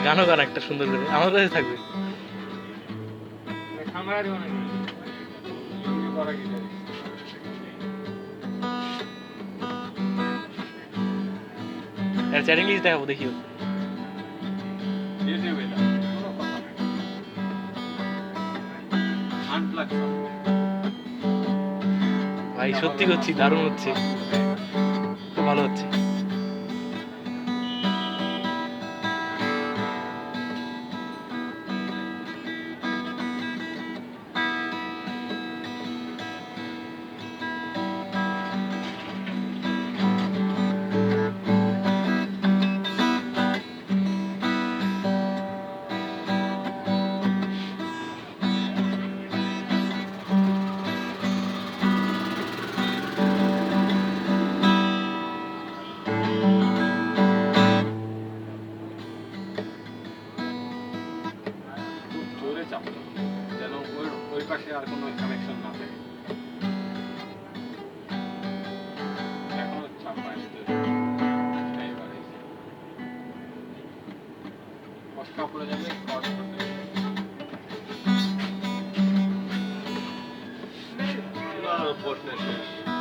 গানও গান একটা সুন্দর করে আমার কাছে থাকবে। চ্যাটিং লিস্ট দেখাবো, দেখিও। ভাই সত্যি করছি, দারুণ হচ্ছে, খুব ভালো হচ্ছে। যেন ওই পাশে আর কোনো কানেকশন না থাকে। এখনো চাপ পায় এইবারে কষ্ট পড়ে যাবে।